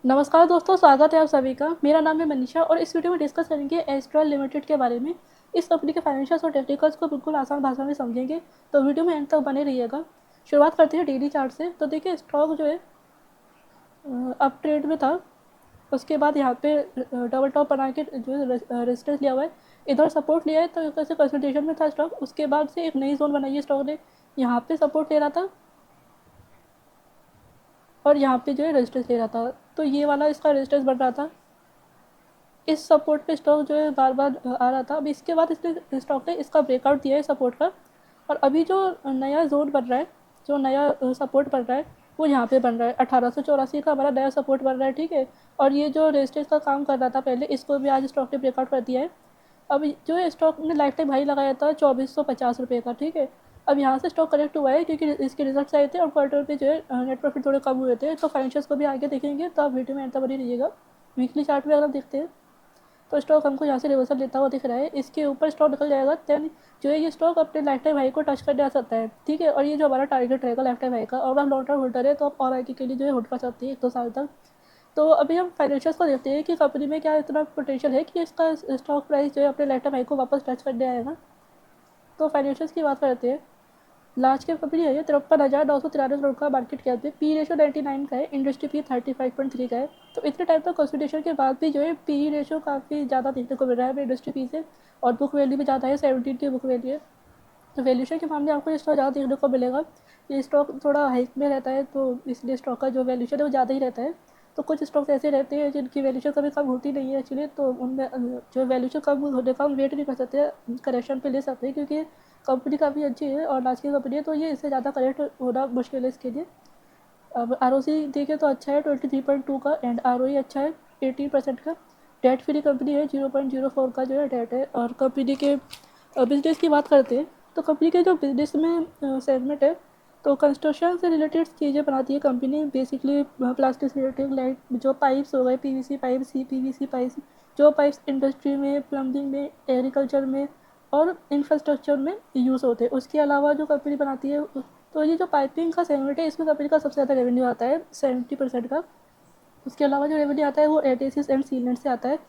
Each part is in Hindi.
नमस्कार दोस्तों, स्वागत है आप सभी का। मेरा नाम है मनीषा और इस वीडियो में डिस्कस करेंगे एस्ट्रल लिमिटेड के बारे में। इस कंपनी के फाइनेंशियल्स और टेक्निकल्स को बिल्कुल आसान भाषा में समझेंगे, तो वीडियो में एंड तक बने रहिएगा। शुरुआत करते हैं डेली चार्ट से। तो देखिए, स्टॉक जो है अप ट्रेड में था। उसके बाद यहाँ पे डबल टॉप बना के जो है रेजिस्टेंस लिया हुआ है, इधर सपोर्ट लिया है, तो एक तरह से कंसल्टेशन में था स्टॉक। उसके बाद से एक नई जोन बनाई है स्टॉक ने, यहाँ पे सपोर्ट ले रहा था और यहाँ पे जो है रेजिस्टेंस ले रहा था। तो ये वाला इसका रेजिस्टेंस बन रहा था। इस सपोर्ट पे स्टॉक जो है बार बार आ रहा था। अब इसके बाद इसने स्टॉक ने इसका ब्रेकआउट दिया है सपोर्ट का, और अभी जो नया जोन बन रहा है, जो नया सपोर्ट बन रहा है, वो यहाँ पे बन रहा है 1884 का हमारा नया सपोर्ट बन रहा है। ठीक है। और ये जो रेजिस्टेंस का काम कर रहा था पहले, इसको भी आज स्टॉक ने ब्रेकआउट कर दिया है। अब जो है स्टॉक ने लाइफ टाइम हाई लगाया था 2450 रुपये का। ठीक है। अब यहाँ से स्टॉक करेक्ट हुआ है क्योंकि इसके रिजल्ट्स आए थे और क्वार्टर पे जो है नेट प्रॉफिट थोड़े कम हुए थे। तो फाइनेंशियल्स को भी आगे देखेंगे, तो आप वीडियो में अंत बनी रहिएगा। वीकली चार्ट में अगर आप देखते हैं तो स्टॉक हमको यहाँ से रिवर्सल लेता हुआ दिख रहा है। इसके ऊपर स्टॉक निकल जाएगा, देन जो है ये स्टॉक अपने लाइफ टाइम हाई को टच करने आ सकता है। ठीक है। और ये जो हमारा टारगेट रहेगा लाइफ टाइम हाई का, और आप लॉन्ग टर्म होल्डर है तो आप और आई के लिए जो है होल्ड कर सकते हैं 1-2 साल तक। तो अभी हम फाइनेंशियल्स को देखते हैं कि कंपनी में क्या इतना पोटेंशियल है कि इसका स्टॉक प्राइस जो है अपने लाइफ टाइम हाई को वापस टच करने आएगा। तो फाइनेंशियल्स की बात करते हैं। लार्ज कैप कंपनी है ये, 53,993 करोड़ का मार्केट कैप है। पी रेशो 99 का है, इंडस्ट्री पी 35.3 का है। तो इतने टाइम तक कंसोलिडेशन के बाद भी जो है पी रेशो काफ़ी ज़्यादा देखने को मिल रहा है हमें इंडस्ट्री पी से, और बुक वैल्यू भी ज़्यादा है, 17 की बुक वैल्यू है। तो वैल्यूशन के मामले आपको ये स्टॉक ज़्यादा देखने को मिलेगा। ये स्टॉक थोड़ा हाइक में रहता है, तो इसलिए स्टॉक का जो वैल्यूशन है वो ज़्यादा ही रहता है। तो कुछ स्टॉक्स ऐसे रहते हैं जिनकी वैल्यूशन कभी कम होती नहीं है एक्चुअली, तो उनमें जो वैल्यूशन कम होने का हम वेट नहीं कर सकते, करेक्शन पे ले सकते हैं, क्योंकि कंपनी काफ़ी अच्छी है और लार्ज की कंपनी है, तो ये इससे ज़्यादा करेक्ट होना मुश्किल है इसके लिए। अब आर ओ सी देखें तो अच्छा है 23.2 का, एंड आर ओ ई अच्छा है 18% का। डेट फ्री कंपनी है, 0.04 का जो है डेट है। और कंपनी के बिजनेस की बात करते हैं तो कंपनी के जो बिजनेस में सेगमेंट है, तो कंस्ट्रक्शन से रिलेटेड चीज़ें बनाती है कंपनी बेसिकली। प्लास्टिक से रिलेटेड लाइक जो पाइप्स हो गए, पीवीसी पाइप, सी पीवीसी पाइप्स, जो पाइप्स इंडस्ट्री में, प्लम्बिंग में, एग्रीकल्चर में और इंफ्रास्ट्रक्चर में यूज़ होते हैं। उसके अलावा जो कंपनी बनाती है, तो ये जो पाइपिंग का सेगमेंट है, इसमें कंपनी का सबसे ज़्यादा रेवेन्यू आता है 70% का। उसके अलावा जो रेवेन्यू आता है वो एडेसिस एंड सीलेंट से आता है,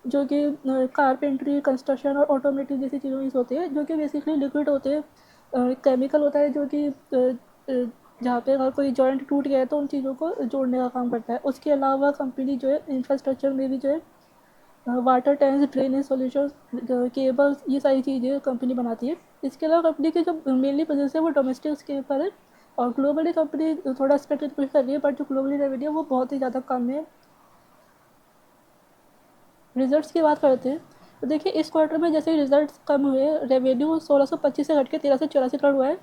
जो कि कारपेंट्री, कंस्ट्रक्शन और ऑटोमेटिक जैसी चीज़ों यूज़ होती है, जो कि बेसिकली लिक्विड होते हैं। केमिकल होता है जो कि जहाँ पे अगर कोई जॉइंट टूट गया है तो उन चीज़ों को जोड़ने का काम करता है। उसके अलावा कंपनी जो है इंफ्रास्ट्रक्चर में भी जो है water tanks, drainage solution, cables, ये सारी चीज़ें कंपनी बनाती है। इसके अलावा कंपनी की जो मेनली बिजनेस है वो डोमेस्टिक स्केल पर है, और ग्लोबली कंपनी थोड़ा एक्सपेक्ट करने की कोशिश कर रही है, बट जो ग्लोबली रेवेन्यू है वो बहुत ही ज़्यादा कम है। रिजल्ट्स की बात करते हैं तो देखिए, इस क्वार्टर में जैसे ही रिजल्ट्स कम हुए, रेवेन्यू 1625 से घट के 1384 करोड़ हुआ है,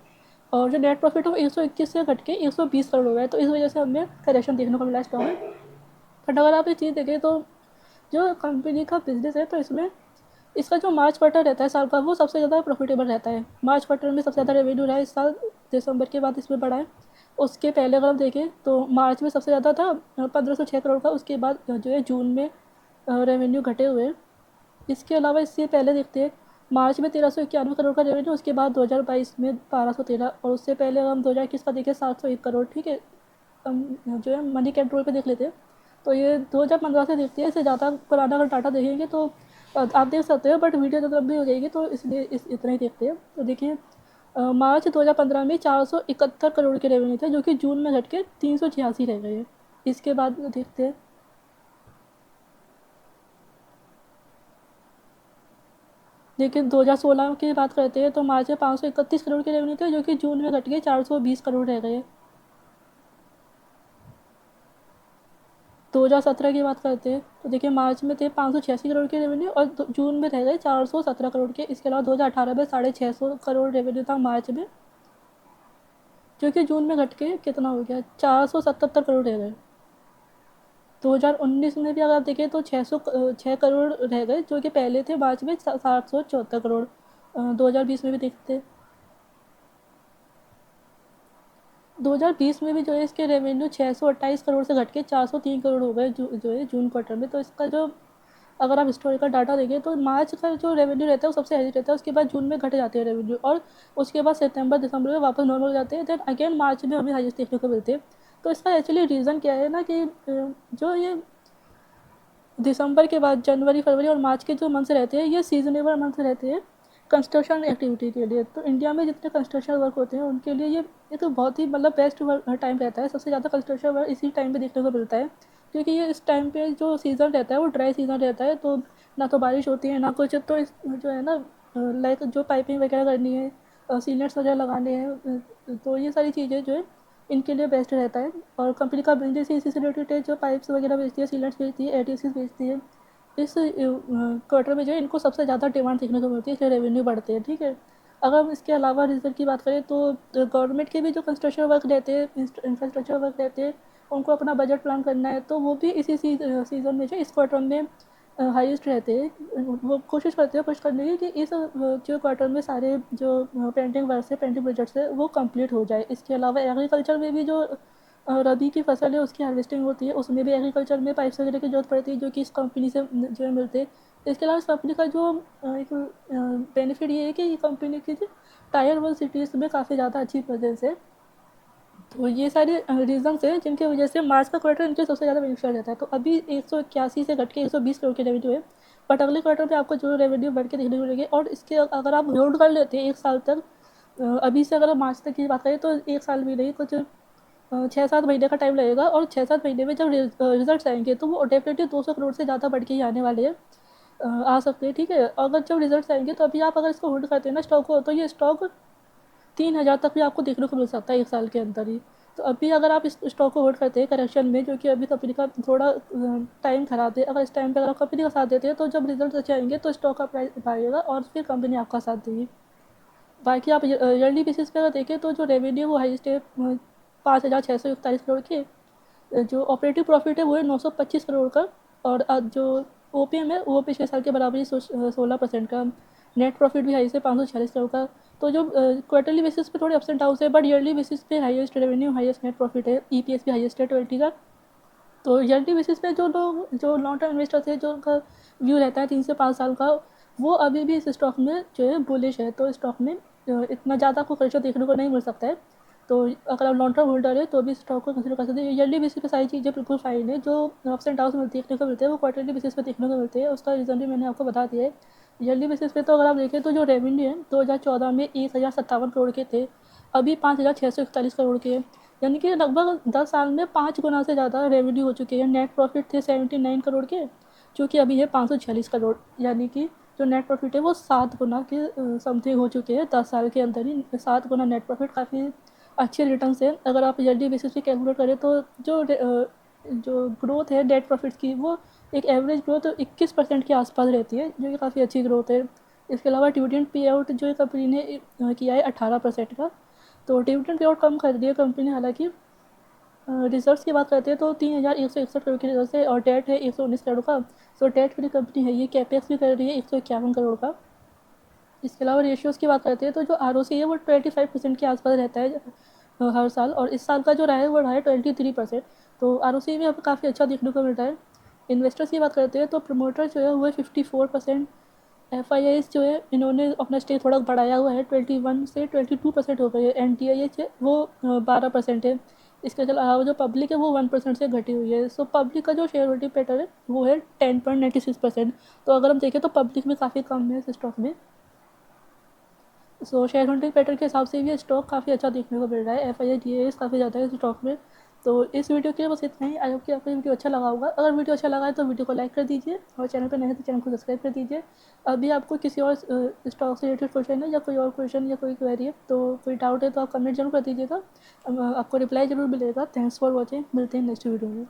और जो नेट प्रॉफिट है वो 121 से घट के 120 करोड़ हुआ है। तो इस वजह से हमें करेक्शन देखने को मिला स्टॉक में। बट अगर आप ये चीज़ देखें तो जो कंपनी का बिजनेस है, तो इसमें इसका जो मार्च क्वार्टर रहता है साल का, वो सबसे ज़्यादा प्रॉफिटेबल रहता है। मार्च क्वार्टर में सबसे ज़्यादा रेवेन्यू रहा है इस साल, दिसंबर के बाद इसमें बढ़ा है। उसके पहले अगर हम देखें तो मार्च में सबसे ज़्यादा था 1506 करोड़ का। उसके बाद जो है जून में रेवेन्यू घटे हुए हैं। इसके अलावा इससे पहले देखते हैं, मार्च में 1391 करोड़ का रेवेन्यू, उसके बाद 2022 में 1213, और उससे पहले हम 2021 का देखें 701 करोड़। ठीक है। हम जो है मनी कंट्रोल पे देख लेते हैं, तो ये 2015 से देखते हैं। इससे ज़्यादा पुराना अगर डाटा देखेंगे तो आप देख सकते हो, बट वीडियो जब लंबी हो जाएगी तो इसलिए इतना ही देखते हैं। तो देखिए, मार्च 2015 में 471 करोड़ के रेवेन्यू थे, जो कि जून में घट के 386 रह गए। इसके बाद देखते हैं, लेकिन 2016 की बात करते हैं तो मार्च में 531 करोड़ के रेवेन्यू थे, जो कि जून में घट के 420 करोड़ रह गए। 2017 की बात करते हैं तो देखिए, मार्च में थे 586 करोड़ के रेवेन्यू, और जून में रह गए 417 करोड़ के। इसके अलावा 2018 में 650 करोड़ रेवेन्यू था मार्च में, जो कि जून में घट के कितना हो गया, 477 करोड़ रह गए। 2019 में भी अगर आप देखें तो 606 करोड़ रह गए, जो कि पहले थे मार्च में 774 करोड़। 2020 में भी देखते हैं, 2020 में भी जो है इसके रेवेन्यू 628 करोड़ से घट के 403 करोड़ हो गए, जो है जून क्वार्टर में। तो इसका जो अगर आप हिस्टोरिकल डाटा देखें तो मार्च का जो रेवेन्यू रहता है वो सबसे हाई रहता है, उसके बाद जून में घट जाते हैं रेवेन्यू, और उसके बाद सितंबर दिसंबर में वापस नॉर्मल हो जाते हैं, देन अगेन मार्च में हमें हाईएस्ट देखने को मिलते हैं। तो इसका एक्चुअली रीज़न क्या है ना कि जो ये दिसंबर के बाद जनवरी, फरवरी और मार्च के जो मंथ्स रहते हैं ये सीजनेबल मंथ्स रहते हैं कंस्ट्रक्शन एक्टिविटी के लिए। तो इंडिया में जितने कंस्ट्रक्शन वर्क होते हैं उनके लिए ये तो बहुत ही मतलब बेस्ट टाइम रहता है। सबसे ज़्यादा कंस्ट्रक्शन वर्क इसी टाइम पे देखने को मिलता है, क्योंकि ये इस टाइम पे जो सीज़न रहता है वो ड्राई सीज़न रहता है, तो ना तो बारिश होती है ना कुछ। तो इस जो है ना लाइक जो पाइपिंग वगैरह करनी है, सीलेंट्स वगैरह लगाने हैं, तो ये सारी चीज़ें जो है इनके लिए बेस्ट रहता है। और कंपनी का बिजनेस इसी से रिलेटेड है, जो पाइप्स वगैरह बेचती है, सीलेंट्स बेचती है, एडहेसिव्स बेचती है। इस क्वार्टर में जो है इनको सबसे ज़्यादा डिमांड देखने को मिलती है, इसलिए रेवेन्यू बढ़ते हैं, ठीक है। अगर हम इसके अलावा रिजल्ट की बात करें तो गवर्नमेंट के भी जो कंस्ट्रक्शन वर्क रहते हैं, इंफ्रास्ट्रक्चर वर्क रहते हैं, उनको अपना बजट प्लान करना है, तो वो भी इसी सीज़न में जो इस क्वार्टर में हाईएस्ट रहते हैं। वो कोशिश करते हैं कुछ करने की कि इस जो क्वार्टर में सारे जो पेंडिंग वर्क है, पेंडिंग प्रोजेक्ट्स है, वो कंप्लीट हो जाए। इसके अलावा एग्रीकल्चर में भी जो रबी की फसल है उसकी हार्वेस्टिंग होती है, उसमें भी एग्रीकल्चर में पाइप्स वगैरह की जरूरत पड़ती है, जो कि इस कंपनी से जो है मिलते हैं। इसके अलावा इस कंपनी का जो एक बेनिफिट ये है कि ये कंपनी की टायर 1 सिटीज़ में काफ़ी ज़्यादा अच्छी प्रेजेंस है। तो ये सारे रीज़न्स हैं जिनकी वजह से मार्च का क्वार्टर इनके सबसे ज़्यादा बेनिफिशियल रहता है। तो अभी 181 से घट के 120 करोड़ की रेवेन्यू है, बट अगले क्वार्टर में आपको जो रेवेन्यू बढ़ के देखने को मिलेगी। और इसके अगर आप होल्ड कर लेते हैं एक साल तक, अभी से अगर मार्च तक की बात करें तो एक साल भी नहीं, कुछ 6-7 महीने का टाइम लगेगा, और 6-7 महीने में जब रिजल्ट आएंगे तो वो डेफिनेटली 200 करोड़ से ज़्यादा बढ़ के ही आने वाले हैं, आ सकते हैं, ठीक है। अगर जब रिजल्ट आएंगे तो अभी आप अगर इसको होल्ड करते हैं ना स्टॉक को, तो ये स्टॉक 3,000 तक भी आपको देखने को मिल सकता है एक साल के अंदर ही। तो अभी अगर आप इस स्टॉक को होल्ड करते हैं करेक्शन में, जो कि अभी कंपनी का थोड़ा टाइम ख़राब है, अगर इस टाइम पे अगर आप कंपनी का साथ देते हैं तो जब रिजल्ट अच्छे आएंगे तो स्टॉक का प्राइस बढ़ेगा और फिर कंपनी आपका साथ देगी। बाकी आप ईयरली बेसिस पे अगर देखें तो जो रेवेन्यू वो हाईएस्ट है 5,641 करोड़ की। जो ऑपरेटिव प्रॉफिट है वो है 925 करोड़ का, और जो ओपीएम है वो पिछले साल के बराबर ही 16% का। नेट प्रॉफिट भी हाईएस्ट है 546 करोड़ का। तो जो क्वार्टरली बेसिस पे थोड़े अप्स एंड डाउन है, बट ईयरली बेसिस पे highest revenue, highest net profit है, ईपीएस भी हाईएस्ट है 20 का। तो ईयरली बेसिस पे जो लोग, जो लॉन्ग टर्म इन्वेस्टर्स है, जो उनका व्यू रहता है 3 से 5 साल का, वो अभी भी इस स्टॉक में जो है बुलिश है। तो स्टॉक में इतना ज़्यादा आपको खर्चा देखने को नहीं मिल सकता है। तो अगर आप लॉन्ग टर्म होल्डर है तो भी स्टॉक को कंसिडर कर सकते हैं। ईयरली बेसिस पे सारी चीज़ें बिल्कुल फाइन है। जो अप्स एंड डाउन देखने को मिलते हैं वो क्वार्टरली बेसिस पे देखने को मिलते हैं, उसका रीज़न भी मैंने आपको बता दिया है। ईयरली बेसिस पे तो अगर आप देखें तो जो रेवेन्यू है 2014 में 1,057 करोड़ के थे, अभी 5,641 करोड़ के हैं, यानी कि लगभग 10 साल में 5 गुना से ज़्यादा रेवेन्यू हो चुकी है। नेट प्रॉफिट थे 79 करोड़ के, जो कि अभी है 546 करोड़, यानी कि जो नेट प्रॉफिट है वो 7 गुना के समथिंग हो चुके हैं 10 साल के अंदर ही। 7 गुना नेट प्रॉफिट काफ़ी अच्छे रिटर्न है। अगर आप ईयरली बेसिस पे कैलकुलेट करें तो जो ग्रोथ है नेट प्रॉफिट्स की, वो एक एवरेज ग्रोथ 21% के आसपास रहती है, जो कि काफ़ी अच्छी ग्रोथ है। इसके अलावा डिविडेंड पे आउट जो कंपनी ने किया है 18% का। तो डिविडेंड पे आउट कम कर दिया कंपनी ने, हालांकि रिजर्व्स की बात करते हैं तो 3,161 करोड़ की रिजर्व है, और डेट है 119 करोड़ का। तो डेट फ्री कंपनी है ये, कैपेक्स भी कर रही है 151 करोड़ का। इसके अलावा रेशियोज़ की बात करते हैं तो जो आरओसी है वो 25% के आसपास रहता है हर साल, और इस साल का जो रहा है वो रहा है 23%। तो आरओसी भी अब काफ़ी अच्छा देखने को मिल रहा है। इन्वेस्टर्स की बात करते हैं तो प्रमोटर जो है वो है 54%। एफ जो है इन्होंने अपना स्टेक थोड़ा बढ़ाया हुआ है, 21 से 22% हो गई है। एन है वो 12% है। इसके अलावा जो पब्लिक है वो 1% से घटी हुई है। सो पब्लिक का जो शेयर होल्डिंग पैटर्न है वो है 10.96%। तो अगर हम देखें तो पब्लिक में काफ़ी कम है इस स्टॉक में। सो शेयर होल्डिंग पैटर्न के हिसाब से भी स्टॉक काफ़ी अच्छा देखने को मिल रहा है। एफ काफ़ी ज़्यादा है इस स्टॉक में। तो इस वीडियो के लिए बस इतना ही। आई होप कि आपको वीडियो अच्छा लगा होगा। अगर वीडियो अच्छा लगा है तो वीडियो को लाइक कर दीजिए, और चैनल पर नए हैं तो चैनल को सब्सक्राइब कर दीजिए। अभी आपको किसी और स्टॉक से रिलेटेड क्वेश्चन है, या कोई और क्वेश्चन या कोई क्वेरी है, तो कोई डाउट है तो आप कमेंट जरूर कर दीजिएगा, आपको रिप्लाई जरूर मिलेगा। थैंक्स फॉर वॉचिंग, मिलते हैं नेक्स्ट वीडियो में।